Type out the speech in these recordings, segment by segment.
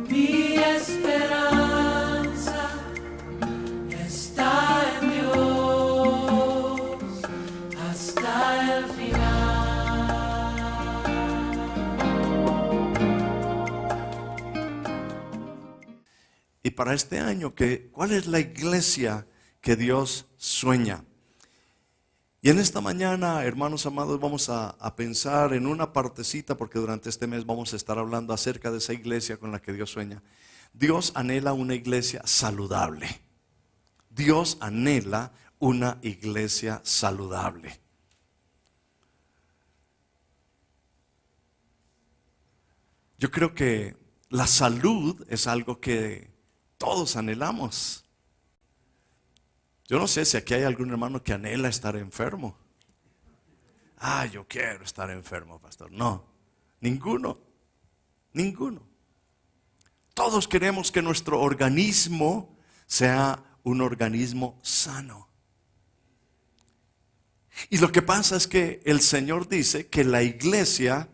Mi esperanza está en Dios hasta el final. Y para este año, ¿cuál es la iglesia que Dios sueña? Y en esta mañana, hermanos amados, vamos a pensar en una partecita, porque durante este mes vamos a estar hablando acerca de esa iglesia con la que Dios sueña. Dios anhela una iglesia saludable. Dios anhela una iglesia saludable. Yo creo que la salud es algo que todos anhelamos. Yo no sé si aquí hay algún hermano que anhela estar enfermo. Yo quiero estar enfermo, pastor. No, ninguno. Todos queremos que nuestro organismo sea un organismo sano. Y lo que pasa es que el Señor dice que la iglesia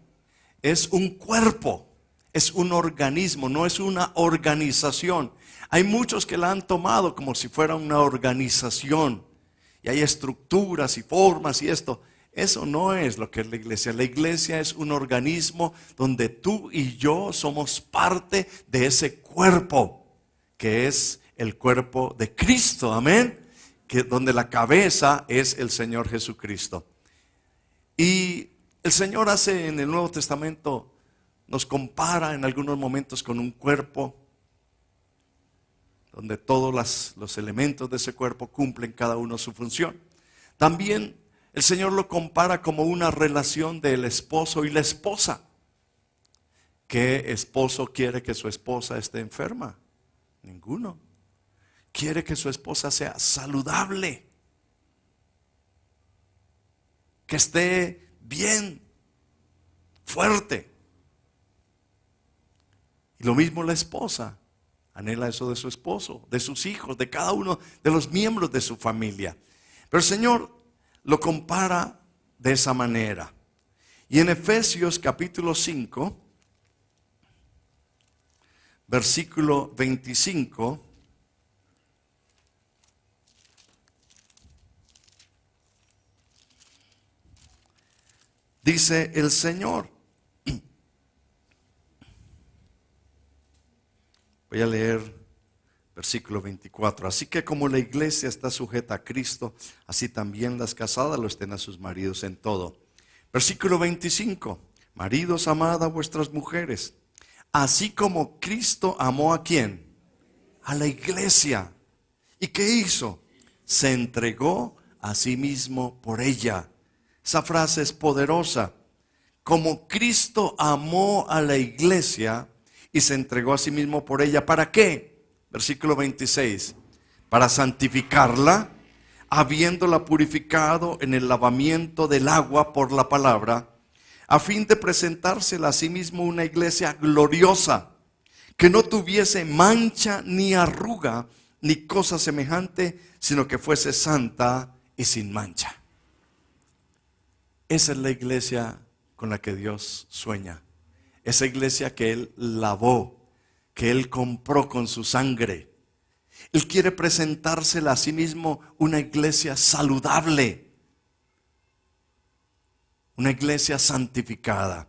es un cuerpo, es un organismo, no es una organización. Hay muchos que la han tomado como si fuera una organización. Y hay estructuras y formas y esto. Eso no es lo que es la iglesia. La iglesia es un organismo donde tú y yo somos parte de ese cuerpo, que es el cuerpo de Cristo. Amén. Donde la cabeza es el Señor Jesucristo. Y el Señor hace en el Nuevo Testamento, nos compara en algunos momentos con un cuerpo donde todos los elementos de ese cuerpo cumplen cada uno su función. También el Señor lo compara como una relación del esposo y la esposa. ¿Qué esposo quiere que su esposa esté enferma? Ninguno. Quiere que su esposa sea saludable, que esté bien, fuerte. Y lo mismo la esposa. Anhela eso de su esposo, de sus hijos, de cada uno de los miembros de su familia. Pero el Señor lo compara de esa manera. Y en Efesios capítulo 5, versículo 25, dice el Señor. Voy a leer versículo 24. Así que como la iglesia está sujeta a Cristo, así también las casadas lo estén a sus maridos en todo. Versículo 25. Maridos, amad a vuestras mujeres, así como Cristo amó ¿a quién? A la iglesia. ¿Y qué hizo? Se entregó a sí mismo por ella. Esa frase es poderosa. Como Cristo amó a la iglesia y se entregó a sí mismo por ella. ¿Para qué? Versículo 26. Para santificarla, habiéndola purificado en el lavamiento del agua por la palabra, a fin de presentársela a sí mismo una iglesia gloriosa, que no tuviese mancha ni arruga, ni cosa semejante, sino que fuese santa y sin mancha. Esa es la iglesia con la que Dios sueña. Esa iglesia que Él lavó, que Él compró con su sangre. Él quiere presentársela a sí mismo una iglesia saludable, una iglesia santificada.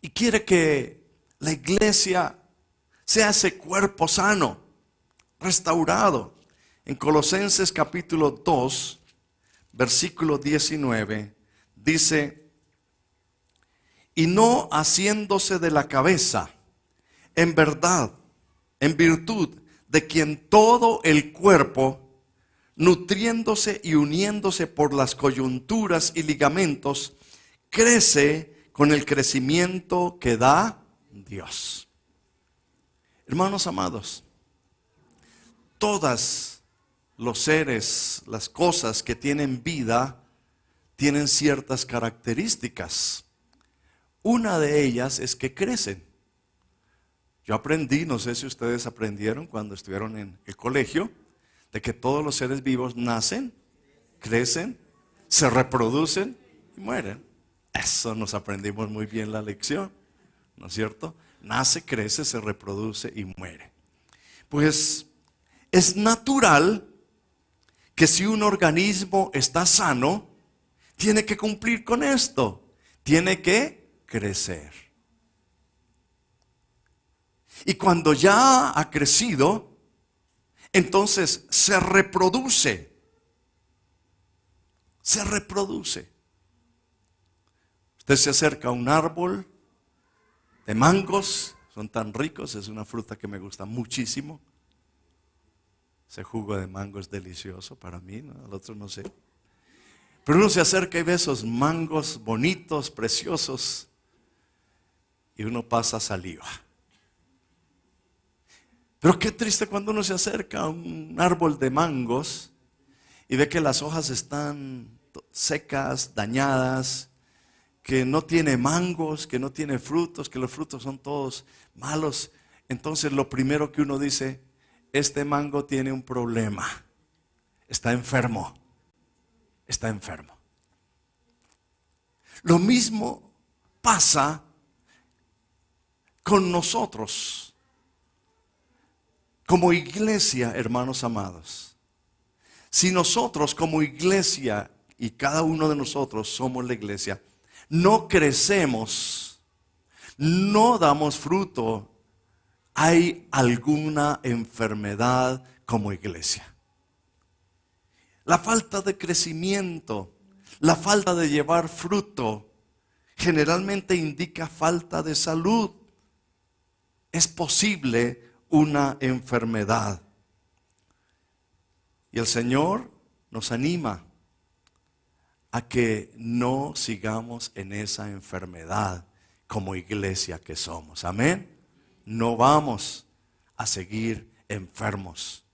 Y quiere que la iglesia sea ese cuerpo sano, restaurado. En Colosenses capítulo 2, versículo 19, dice: y no haciéndose de la cabeza, en verdad, en virtud de quien todo el cuerpo, nutriéndose y uniéndose por las coyunturas y ligamentos, crece con el crecimiento que da Dios. Hermanos amados, todos los seres, las cosas que tienen vida, tienen ciertas características. Una de ellas es que crecen. Yo aprendí, no sé si ustedes aprendieron cuando estuvieron en el colegio, de que todos los seres vivos nacen, crecen, se reproducen y mueren. Eso nos aprendimos muy bien la lección, ¿no es cierto? Nace, crece, se reproduce y muere. Pues es natural que si un organismo está sano, tiene que cumplir con esto. Tiene que crecer. Y cuando ya ha crecido, entonces se reproduce. Se reproduce. Usted se acerca a un árbol de mangos, son tan ricos, es una fruta que me gusta muchísimo. Ese jugo de mango es delicioso para mí, ¿no? Al otro no sé. Pero uno se acerca y ve esos mangos bonitos, preciosos, y uno pasa saliva. Pero qué triste cuando uno se acerca a un árbol de mangos y ve que las hojas están secas, dañadas, que no tiene mangos, que no tiene frutos, que los frutos son todos malos. Entonces lo primero que uno dice, este mango tiene un problema, está enfermo, está enfermo. Lo mismo pasa con nosotros, como iglesia, hermanos amados. Si nosotros como iglesia, y cada uno de nosotros somos la iglesia, no crecemos, no damos fruto, hay alguna enfermedad como iglesia. La falta de crecimiento, la falta de llevar fruto, generalmente indica falta de salud. Es posible una enfermedad. Y el Señor nos anima a que no sigamos en esa enfermedad como iglesia que somos. Amén. No vamos a seguir enfermos.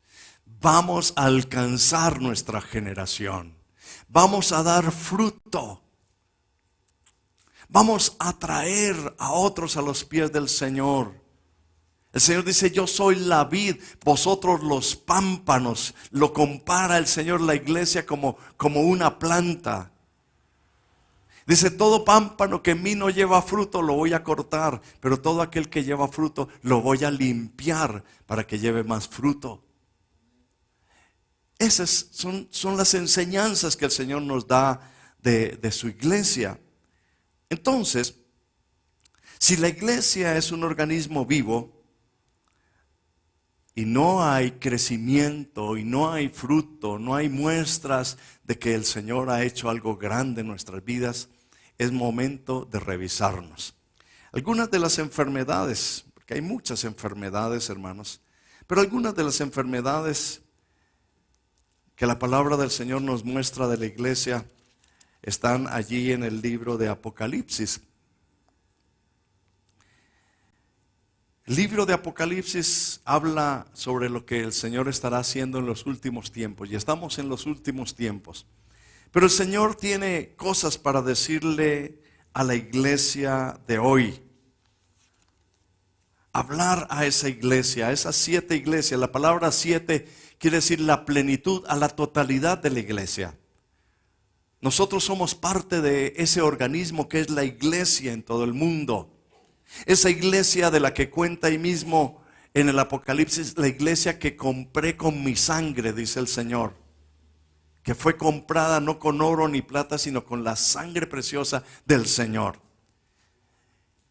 Vamos a alcanzar nuestra generación. Vamos a dar fruto. Vamos a traer a otros a los pies del Señor. El Señor dice, yo soy la vid, vosotros los pámpanos. Lo compara el Señor, la iglesia, como una planta. Dice, todo pámpano que en mí no lleva fruto lo voy a cortar, pero todo aquel que lleva fruto lo voy a limpiar para que lleve más fruto. Esas son las enseñanzas que el Señor nos da de su iglesia. Entonces, si la iglesia es un organismo vivo y no hay crecimiento y no hay fruto, no hay muestras de que el Señor ha hecho algo grande en nuestras vidas, es momento de revisarnos. Algunas de las enfermedades, porque hay muchas enfermedades, hermanos, pero algunas de las enfermedades que la palabra del Señor nos muestra de la iglesia están allí en el libro de Apocalipsis. El libro de Apocalipsis habla sobre lo que el Señor estará haciendo en los últimos tiempos, y estamos en los últimos tiempos. Pero el Señor tiene cosas para decirle a la iglesia de hoy. Hablar a esa iglesia, a esas 7 iglesias. La palabra 7 quiere decir la plenitud, a la totalidad de la iglesia. Nosotros somos parte de ese organismo que es la iglesia en todo el mundo. Esa iglesia de la que cuenta ahí mismo en el Apocalipsis, la iglesia que compré con mi sangre, dice el Señor. Que fue comprada no con oro ni plata, sino con la sangre preciosa del Señor.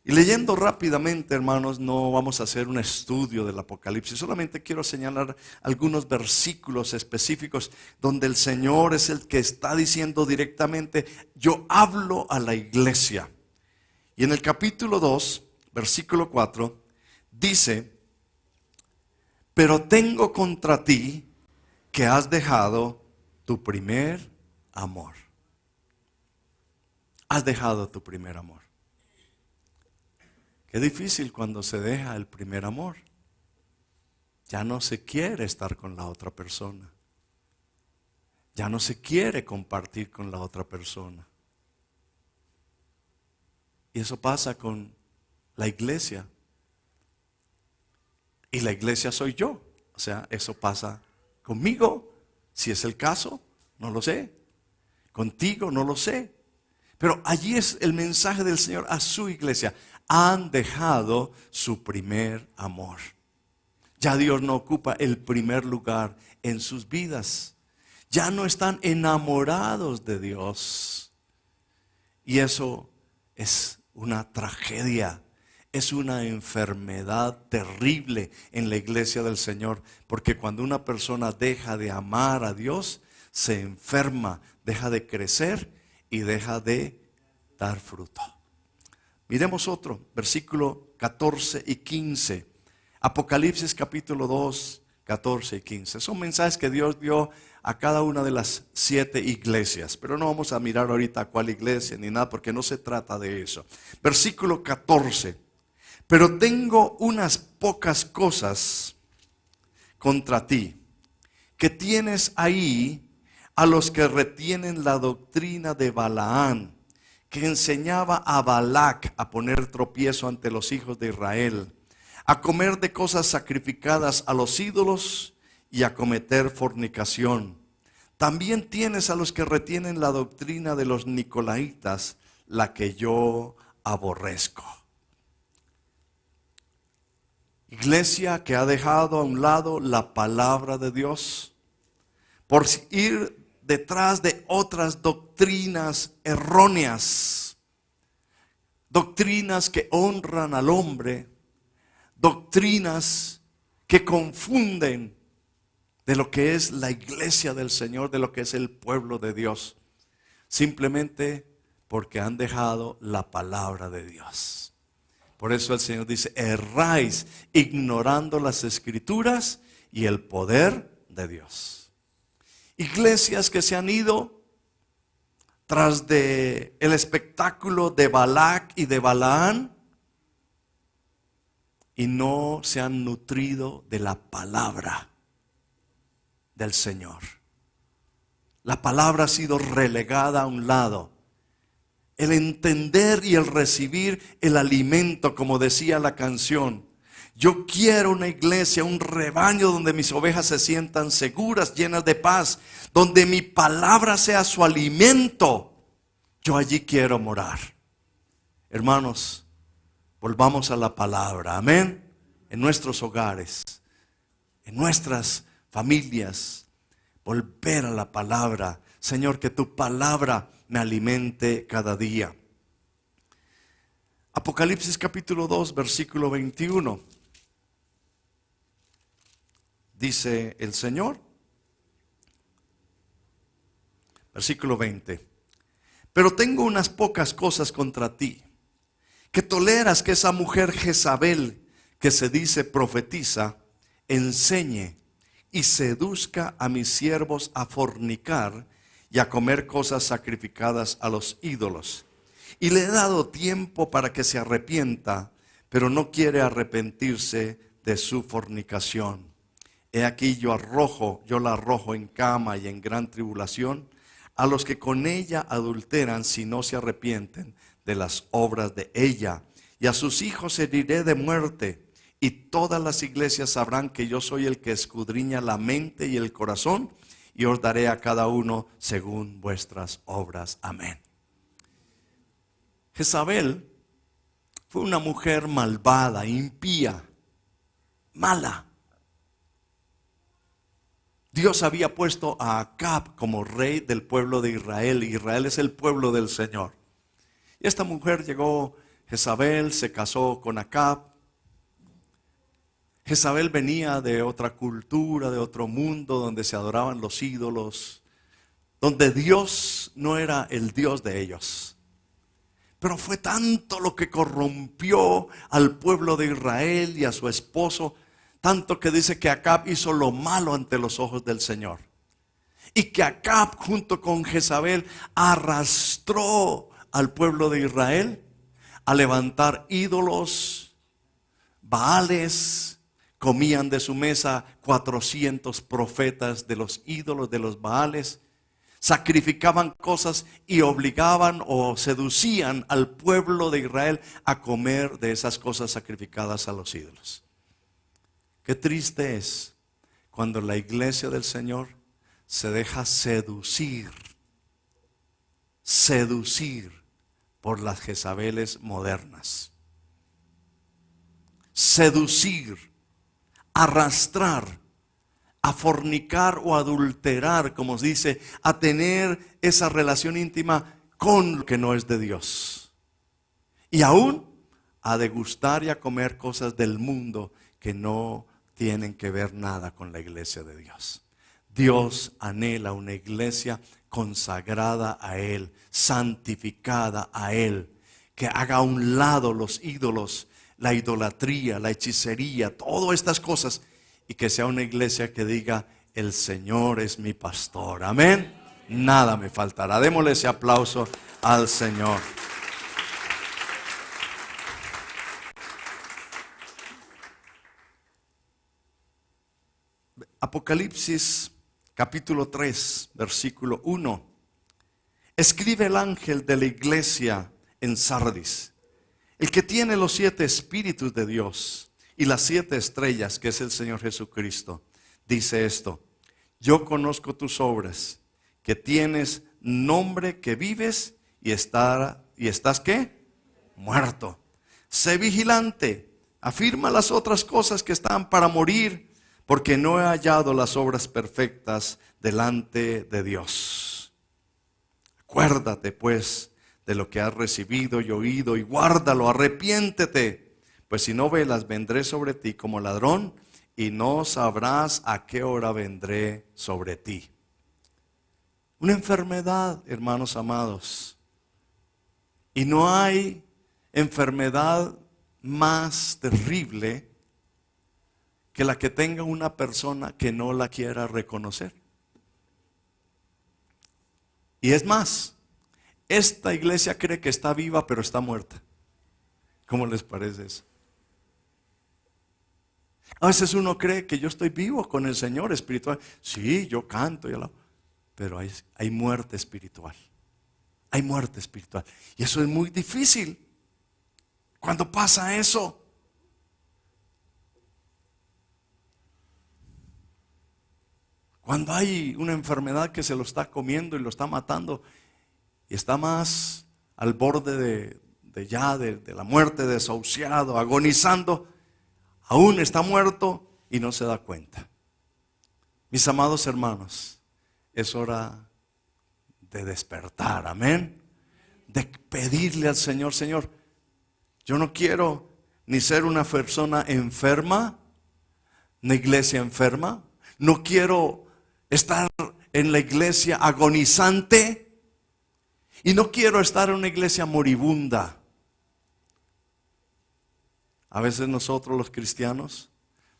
Y leyendo rápidamente, hermanos, no vamos a hacer un estudio del Apocalipsis. Solamente quiero señalar algunos versículos específicos donde el Señor es el que está diciendo directamente, yo hablo a la iglesia. Y en el capítulo 2, versículo 4, dice, pero tengo contra ti que has dejado tu primer amor. Has dejado tu primer amor. Qué difícil cuando se deja el primer amor. Ya no se quiere estar con la otra persona. Ya no se quiere compartir con la otra persona. Y eso pasa con la iglesia. Y la iglesia soy yo. O sea, eso pasa conmigo. Si es el caso, no lo sé. Contigo, no lo sé. Pero allí es el mensaje del Señor a su iglesia. Han dejado su primer amor. Ya Dios no ocupa el primer lugar en sus vidas. Ya no están enamorados de Dios. Y eso es una tragedia. Es una enfermedad terrible en la iglesia del Señor. Porque cuando una persona deja de amar a Dios, se enferma, deja de crecer y deja de dar fruto. Miremos otro, versículo 14 y 15. Apocalipsis capítulo 2, 14 y 15. Son mensajes que Dios dio a cada una de las 7 iglesias. Pero no vamos a mirar ahorita a cuál iglesia ni nada, porque no se trata de eso. Versículo 14. Pero tengo unas pocas cosas contra ti, que tienes ahí a los que retienen la doctrina de Balaán, que enseñaba a Balac a poner tropiezo ante los hijos de Israel, a comer de cosas sacrificadas a los ídolos y a cometer fornicación. También tienes a los que retienen la doctrina de los nicolaitas, la que yo aborrezco. Iglesia que ha dejado a un lado la palabra de Dios por ir detrás de otras doctrinas erróneas, doctrinas que honran al hombre, doctrinas que confunden de lo que es la iglesia del Señor, de lo que es el pueblo de Dios, simplemente porque han dejado la palabra de Dios. Por eso el Señor dice: erráis ignorando las escrituras y el poder de Dios. Iglesias que se han ido tras de el espectáculo de Balac y de Balaán y no se han nutrido de la palabra del Señor. La palabra ha sido relegada a un lado. El entender y el recibir el alimento, como decía la canción. Yo quiero una iglesia, un rebaño donde mis ovejas se sientan seguras, llenas de paz, donde mi palabra sea su alimento. Yo allí quiero morar. Hermanos, volvamos a la palabra, amén. En nuestros hogares, en nuestras familias, volver a la palabra. Señor, que tu palabra me alimente cada día. Apocalipsis capítulo 2, versículo 21. Dice el Señor, versículo 20. Pero tengo unas pocas cosas contra ti, que toleras que esa mujer Jezabel, que se dice profetiza, enseñe y seduzca a mis siervos a fornicar y a comer cosas sacrificadas a los ídolos. Y le he dado tiempo para que se arrepienta, pero no quiere arrepentirse de su fornicación. He aquí yo la arrojo en cama y en gran tribulación a los que con ella adulteran si no se arrepienten de las obras de ella. Y a sus hijos heriré de muerte, y todas las iglesias sabrán que yo soy el que escudriña la mente y el corazón, y os daré a cada uno según vuestras obras. Amén. Jezabel fue una mujer malvada, impía, mala. Dios había puesto a Acab como rey del pueblo de Israel. Israel es el pueblo del Señor. Y esta mujer llegó, Jezabel, se casó con Acab. Jezabel venía de otra cultura, de otro mundo donde se adoraban los ídolos, donde Dios no era el Dios de ellos. Pero fue tanto lo que corrompió al pueblo de Israel y a su esposo, tanto que dice que Acab hizo lo malo ante los ojos del Señor. Y que Acab junto con Jezabel arrastró al pueblo de Israel a levantar ídolos, baales. Comían de su mesa 400 profetas de los ídolos, de los baales. Sacrificaban cosas y obligaban o seducían al pueblo de Israel a comer de esas cosas sacrificadas a los ídolos. Qué triste es cuando la iglesia del Señor se deja seducir por las Jezabeles modernas. seducir, arrastrar, a fornicar o adulterar, como se dice, a tener esa relación íntima con lo que no es de Dios. Y aún a degustar y a comer cosas del mundo que no tienen que ver nada con la iglesia de Dios. Dios anhela una iglesia consagrada a Él, santificada a Él, que haga a un lado los ídolos, la idolatría, la hechicería, todas estas cosas, y que sea una iglesia que diga: el Señor es mi pastor. Amén. Nada me faltará. Démosle ese aplauso al Señor. Apocalipsis capítulo 3, versículo 1. Escribe el ángel de la iglesia en Sardis, el que tiene los 7 espíritus de Dios y las 7 estrellas, que es el Señor Jesucristo. Dice esto: yo conozco tus obras, que tienes nombre que vives y estás ¿qué? Muerto. Sé vigilante, afirma las otras cosas que están para morir, porque no he hallado las obras perfectas delante de Dios. Acuérdate pues de lo que has recibido y oído, y guárdalo, arrepiéntete, pues si no velas, vendré sobre ti como ladrón, y no sabrás a qué hora vendré sobre ti. Una enfermedad, hermanos amados, y no hay enfermedad más terrible que la que tenga una persona que no la quiera reconocer. Y es más, esta iglesia cree que está viva, pero está muerta. ¿Cómo les parece eso? A veces uno cree que yo estoy vivo con el Señor espiritual. Sí, yo canto y alabo, pero hay muerte espiritual. Hay muerte espiritual. Y eso es muy difícil. Cuando pasa eso, cuando hay una enfermedad que se lo está comiendo y lo está matando, y está más al borde de la muerte, desahuciado, agonizando, aún está muerto y no se da cuenta. Mis amados hermanos, es hora de despertar, amén, de pedirle al Señor: Señor, yo no quiero ni ser una persona enferma, una iglesia enferma, no quiero estar en la iglesia agonizante, y no quiero estar en una iglesia moribunda. A veces nosotros los cristianos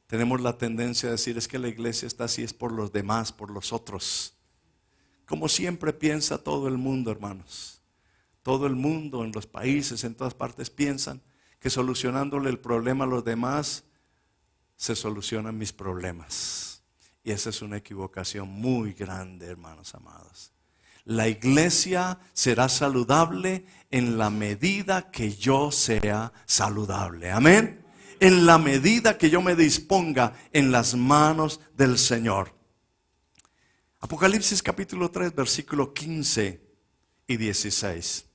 tenemos la tendencia a decir: es que la iglesia está así, es por los demás, por los otros. Como siempre piensa todo el mundo, hermanos. Todo el mundo, en los países, en todas partes, piensan que solucionándole el problema a los demás se solucionan mis problemas. Y esa es una equivocación muy grande, hermanos amados. La iglesia será saludable en la medida que yo sea saludable. Amén. En la medida que yo me disponga en las manos del Señor. Apocalipsis capítulo 3, versículo 15 y 16.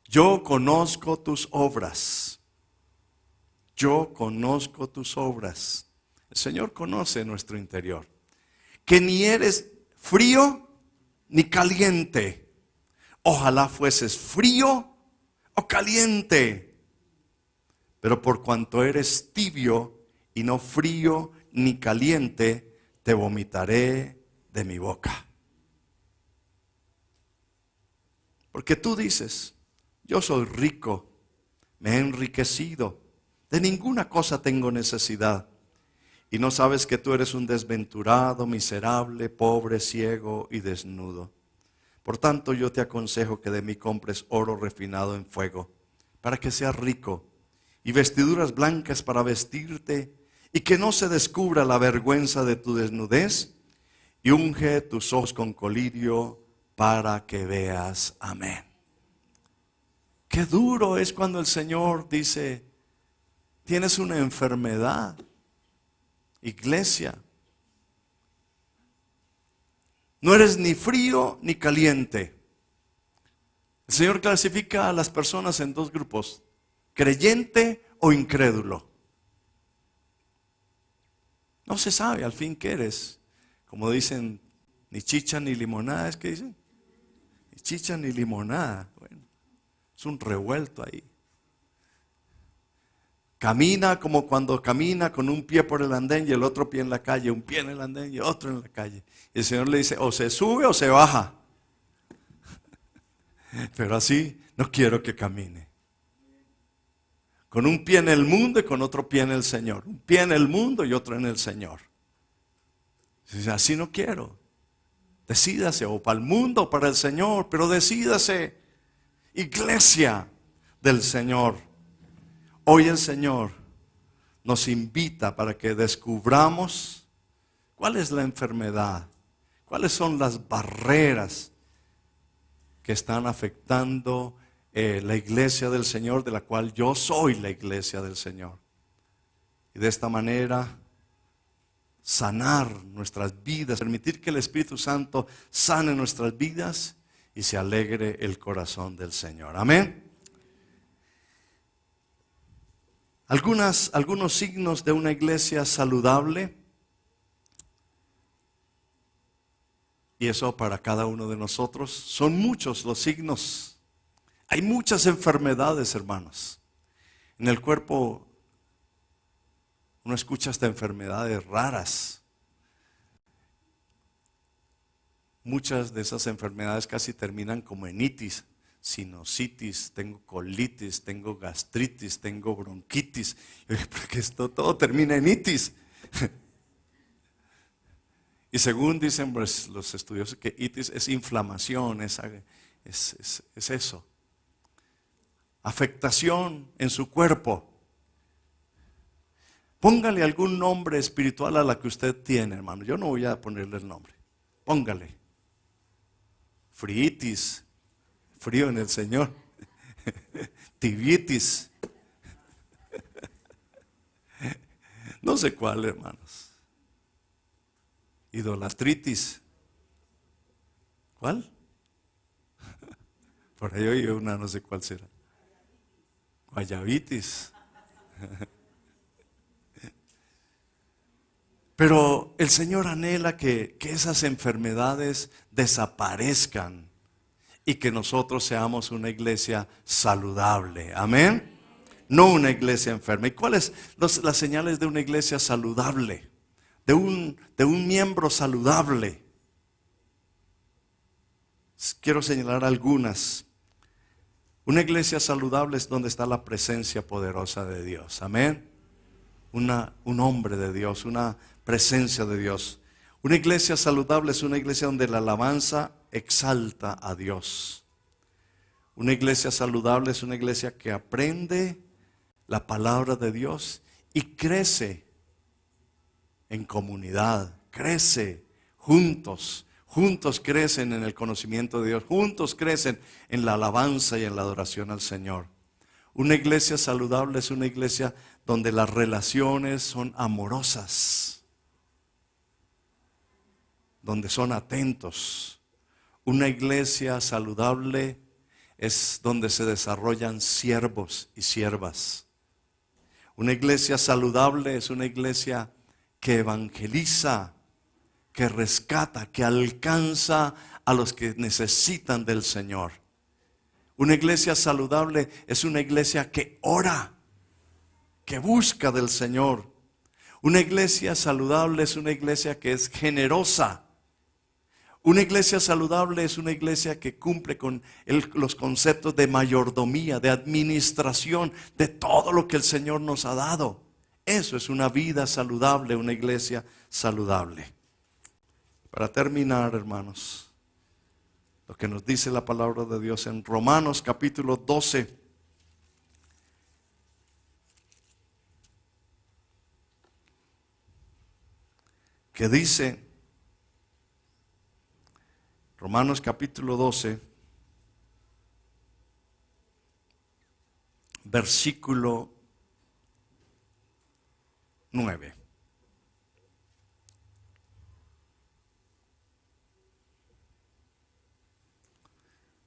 Yo conozco tus obras. Yo conozco tus obras. El Señor conoce nuestro interior. Que ni eres frío ni caliente. Ojalá fueses frío o caliente. Pero por cuanto eres tibio y no frío ni caliente, te vomitaré de mi boca. Porque tú dices: yo soy rico, me he enriquecido, de ninguna cosa tengo necesidad. Y no sabes que tú eres un desventurado, miserable, pobre, ciego y desnudo. Por tanto, yo te aconsejo que de mí compres oro refinado en fuego, para que seas rico, y vestiduras blancas para vestirte, y que no se descubra la vergüenza de tu desnudez, y unge tus ojos con colirio para que veas. Amén. Qué duro es cuando el Señor dice: tienes una enfermedad. Iglesia, no eres ni frío ni caliente. El Señor clasifica a las personas en 2 grupos: creyente o incrédulo. No se sabe al fin qué eres. Como dicen, ni chicha ni limonada, ¿es que dicen? Ni chicha ni limonada. Bueno, es un revuelto ahí. Camina como cuando camina con un pie por el andén y el otro pie en la calle, un pie en el andén y otro en la calle. Y el Señor le dice, o se sube o se baja. Pero así no quiero que camine. Con un pie en el mundo y con otro pie en el Señor. Un pie en el mundo y otro en el Señor. Dice, así no quiero. Decídase o para el mundo o para el Señor, pero decídase, iglesia del Señor. Hoy el Señor nos invita para que descubramos cuál es la enfermedad, cuáles son las barreras que están afectando la iglesia del Señor, de la cual yo soy la iglesia del Señor. Y de esta manera sanar nuestras vidas, permitir que el Espíritu Santo sane nuestras vidas y se alegre el corazón del Señor. Amén. Algunos signos de una iglesia saludable, y eso para cada uno de nosotros, son muchos los signos. Hay muchas enfermedades, hermanos. En el cuerpo uno escucha hasta enfermedades raras. Muchas de esas enfermedades casi terminan como en itis. Sinusitis, tengo colitis, tengo gastritis, tengo bronquitis. Porque esto todo termina en itis. Y según dicen pues, los estudiosos que itis es inflamación, es eso. Afectación en su cuerpo. Póngale algún nombre espiritual a la que usted tiene, hermano. Yo no voy a ponerle el nombre. Póngale. Friitis. Frío en el Señor. Tibitis. No sé cuál, hermanos. Idolatritis. ¿Cuál? Por ahí oí una, no sé cuál será. Guayabitis. Pero el Señor anhela que esas enfermedades desaparezcan y que nosotros seamos una iglesia saludable. Amén. No una iglesia enferma. ¿Y cuáles las señales de una iglesia saludable? De un miembro saludable. Quiero señalar algunas. Una iglesia saludable es donde está la presencia poderosa de Dios. Amén. Un hombre de Dios, una presencia de Dios. Una iglesia saludable es una iglesia donde la alabanza exalta a Dios. Una iglesia saludable es una iglesia que aprende la palabra de Dios y crece en comunidad, crece juntos crecen en el conocimiento de Dios, juntos crecen en la alabanza y en la adoración al Señor. Una iglesia saludable es una iglesia donde las relaciones son amorosas, donde son atentos. Una iglesia saludable es donde se desarrollan siervos y siervas. Una iglesia saludable es una iglesia que evangeliza, que rescata, que alcanza a los que necesitan del Señor. Una iglesia saludable es una iglesia que ora, que busca del Señor. Una iglesia saludable es una iglesia que es generosa. Una iglesia saludable es una iglesia que cumple con los conceptos de mayordomía, de administración, de todo lo que el Señor nos ha dado. Eso es una vida saludable, una iglesia saludable. Para terminar, hermanos, lo que nos dice la palabra de Dios en Romanos capítulo 12. Que dice, Romanos capítulo 12, versículo 9.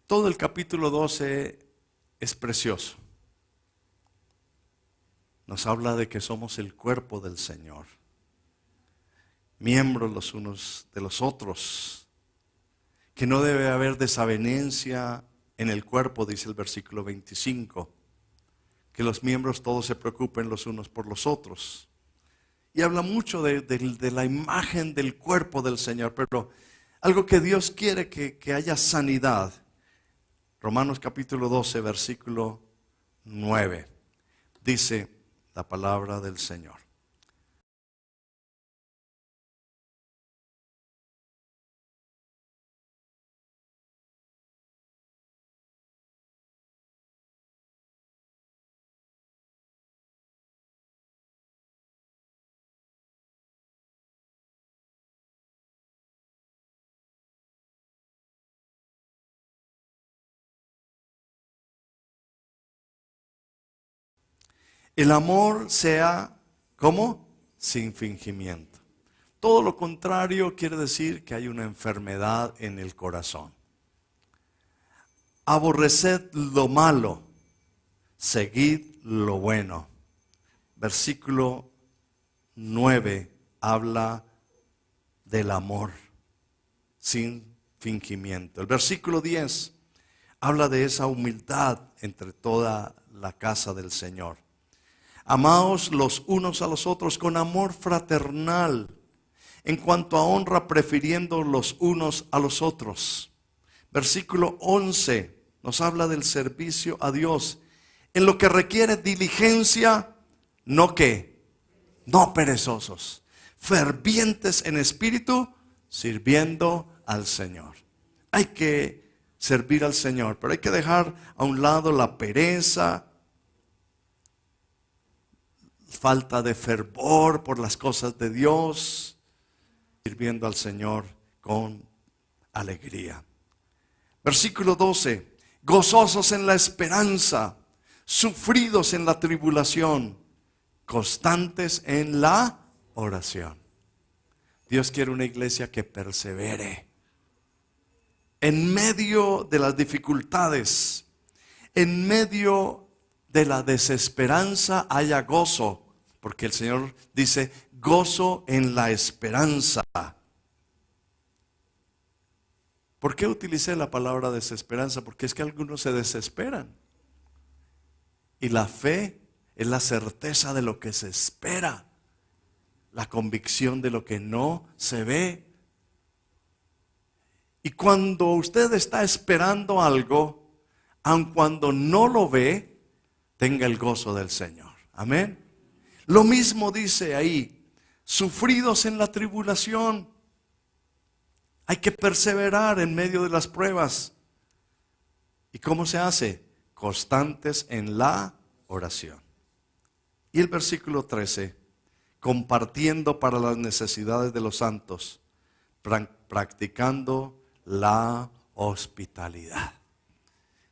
Todo el capítulo 12 es precioso. Nos habla de que somos el cuerpo del Señor. miembros los unos de los otros, que no debe haber desavenencia en el cuerpo, dice el versículo 25, que los miembros todos se preocupen los unos por los otros. Y habla mucho de la imagen del cuerpo del Señor, pero algo que Dios quiere que haya sanidad. Romanos capítulo 12, versículo 9, dice la palabra del Señor. El amor sea, ¿cómo? Sin fingimiento. Todo lo contrario quiere decir que hay una enfermedad en el corazón. Aborreced lo malo, seguid lo bueno. Versículo 9 habla del amor sin fingimiento. El versículo 10 habla de esa humildad entre toda la casa del Señor. Amaos los unos a los otros con amor fraternal, en cuanto a honra, prefiriendo los unos a los otros. Versículo 11 nos habla del servicio a Dios, en lo que requiere diligencia, no perezosos, fervientes en espíritu, sirviendo al Señor. Hay que servir al Señor, pero hay que dejar a un lado la pereza, falta de fervor por las cosas de Dios, sirviendo al Señor con alegría. Versículo 12, gozosos en la esperanza, sufridos en la tribulación, constantes en la oración. Dios quiere una iglesia que persevere en medio de las dificultades, en medio de la desesperanza haya gozo, porque el Señor dice gozo en la esperanza. ¿Por qué utilicé la palabra desesperanza? Porque es que algunos se desesperan. Y la fe es la certeza de lo que se espera, la convicción de lo que no se ve. Y cuando usted está esperando algo, aun cuando no lo ve, tenga el gozo del Señor. Amén. Lo mismo dice ahí, sufridos en la tribulación. Hay que perseverar en medio de las pruebas. ¿Y cómo se hace? Constantes en la oración. Y el versículo 13, compartiendo para las necesidades de los santos, practicando la hospitalidad.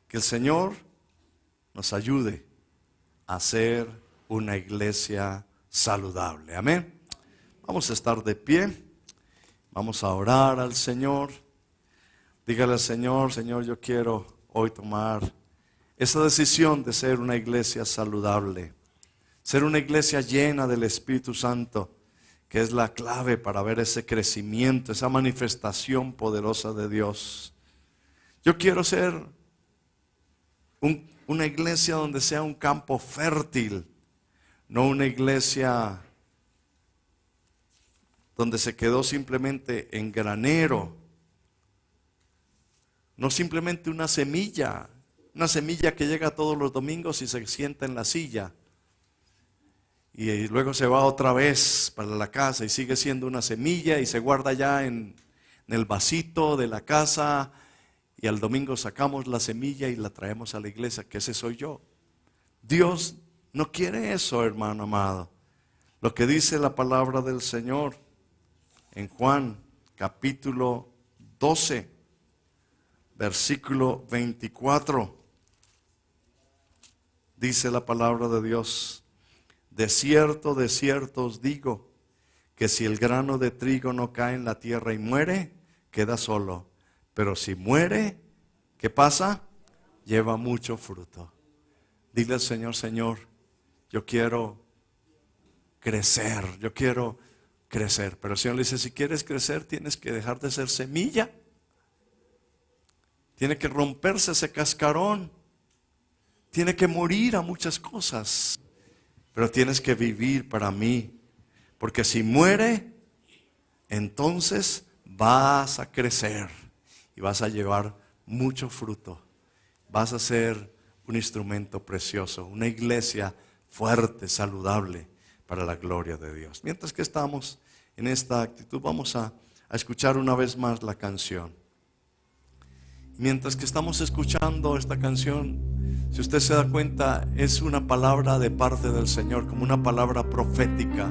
Que el Señor nos ayude a ser una iglesia saludable. Amén. Vamos a estar de pie. Vamos a orar al Señor. Dígale al Señor, Señor, yo quiero hoy tomar esa decisión de ser una iglesia saludable. Ser una iglesia llena del Espíritu Santo, que es la clave para ver ese crecimiento, esa manifestación poderosa de Dios. Yo quiero ser una iglesia donde sea un campo fértil, no una iglesia donde se quedó simplemente en granero, no simplemente una semilla que llega todos los domingos y se sienta en la silla y luego se va otra vez para la casa y sigue siendo una semilla y se guarda ya en el vasito de la casa. Y al domingo sacamos la semilla y la traemos a la iglesia, que ese soy yo. Dios no quiere eso, hermano amado. Lo que dice la palabra del Señor en Juan capítulo 12, versículo 24. Dice la palabra de Dios: de cierto os digo, que si el grano de trigo no cae en la tierra y muere, queda solo. Pero si muere, ¿qué pasa? Lleva mucho fruto. Dile al Señor, Señor, yo quiero crecer, yo quiero crecer. Pero el Señor le dice, si quieres crecer, tienes que dejar de ser semilla. Tiene que romperse ese cascarón. Tiene que morir a muchas cosas. Pero tienes que vivir para mí. Porque si muere, entonces vas a crecer y vas a llevar mucho fruto. Vas a ser un instrumento precioso, una iglesia fuerte, saludable para la gloria de Dios. Mientras que estamos en esta actitud, vamos a escuchar una vez más la canción. Mientras que estamos escuchando esta canción, si usted se da cuenta, es una palabra de parte del Señor, como una palabra profética,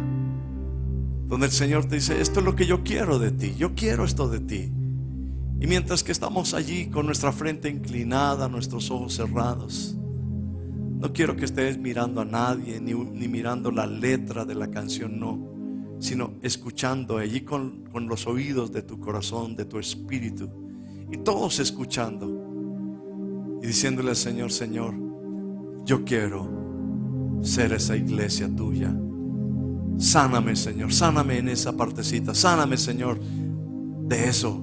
donde el Señor te dice, esto es lo que yo quiero de ti, yo quiero esto de ti. Y mientras que estamos allí con nuestra frente inclinada, nuestros ojos cerrados, no quiero que estés mirando a nadie, ni mirando la letra de la canción, no, sino escuchando allí con los oídos de tu corazón, de tu espíritu, y todos escuchando y diciéndole al Señor, Señor, yo quiero ser esa iglesia tuya. Sáname, Señor, sáname en esa partecita, sáname, Señor, de eso,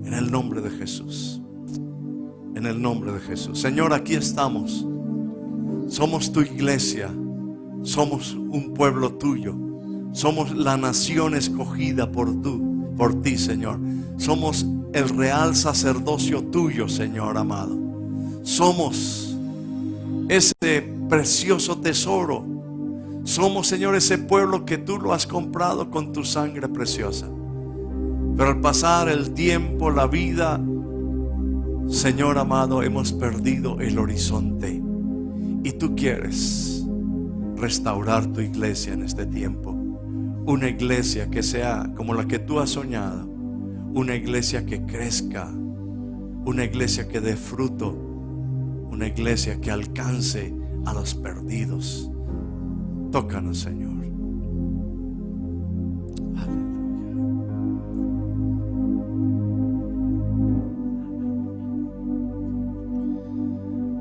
en el nombre de Jesús. En el nombre de Jesús. Señor, aquí estamos. Somos tu iglesia. Somos un pueblo tuyo. Somos la nación escogida por ti, Señor. Somos el real sacerdocio tuyo, Señor amado. Somos ese precioso tesoro. Somos, Señor, ese pueblo que tú lo has comprado con tu sangre preciosa. Pero al pasar el tiempo, la vida, Señor amado, hemos perdido el horizonte. Y tú quieres restaurar tu iglesia en este tiempo. Una iglesia que sea como la que tú has soñado. Una iglesia que crezca. Una iglesia que dé fruto. Una iglesia que alcance a los perdidos. Tócanos, Señor.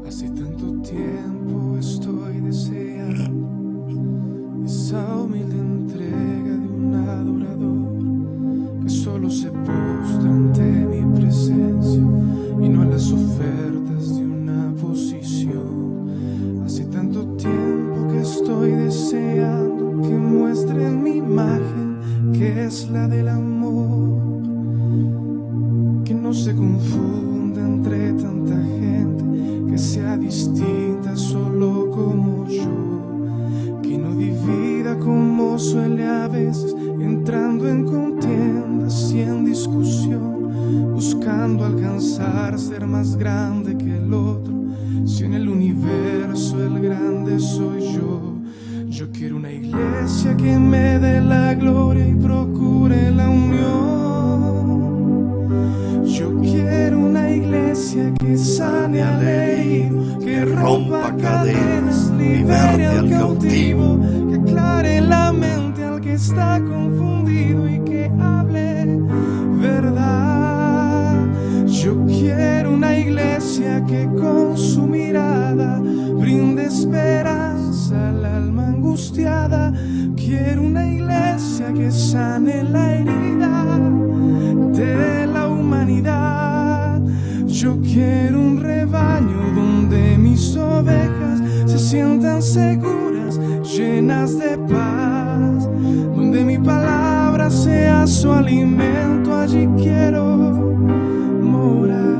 Hace tanto tiempo estoy deseando esa humilde entrega de un adorador que solo se postra ante mi presencia y no a las ofertas de una posición. Hace tanto tiempo que estoy deseando que muestren mi imagen, que es la del amor, que no se confunda entre tanta gente, que sea distinta solo como yo, que no divida como suele a veces, entrando en contiendas y en discusión, buscando alcanzar ser más grande que el otro. Si en el universo el grande soy yo, yo quiero una iglesia que me dé la gloria y procure la unión. Yo quiero una iglesia que sane al herido, que rompa cadenas, libere al cautivo, que aclare la mente al que está confundido y que hable verdad. Yo quiero una iglesia que con su mirada brinde esperanza al alma angustiada. Quiero una iglesia que sane la herida de la humanidad. Yo quiero un rebaño donde mis ovejas se sientan seguras, llenas de paz, donde mi palabra sea su alimento. Allí quiero morar.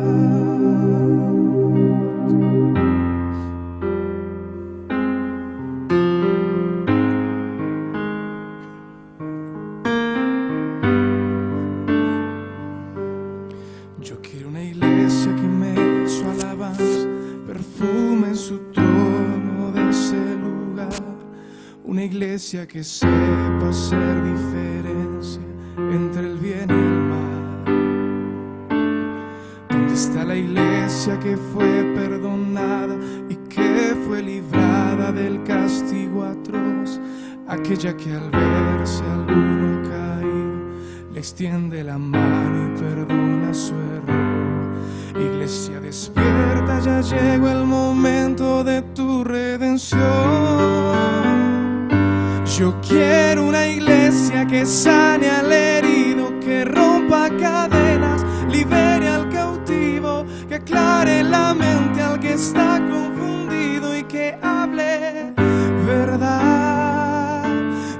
Yo quiero una iglesia que me dé su alabanza, perfume su trono de ese lugar. Una iglesia que sepa hacer diferencia entre el bien y el mal. ¿Dónde está la iglesia que fue perdonada y que fue librada del castigo atroz? Aquella que al verse alguno caído le extiende la mano y perdona su error. Iglesia despierta, ya llegó el momento de tu redención. Yo quiero una iglesia que sane al herido, que rompa cadenas, libere al cautivo, que aclare la mente al que está confundido y que hable verdad.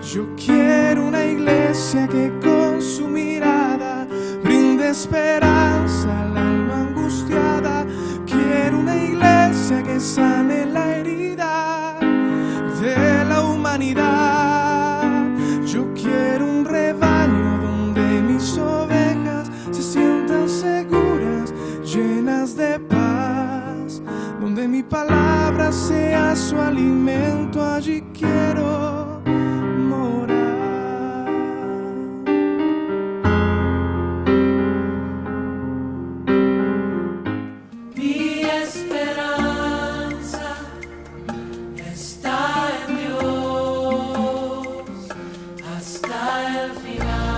Yo quiero una iglesia que con su mirada brinde esperanza al alma angustiada. Quiero una iglesia que sane la herida de la humanidad. Yo quiero un rebaño donde mis ovejas se sientan seguras, llenas de paz, donde mi palabra sea su alimento. Allí quiero morar. Mi esperanza está en Dios hasta el final.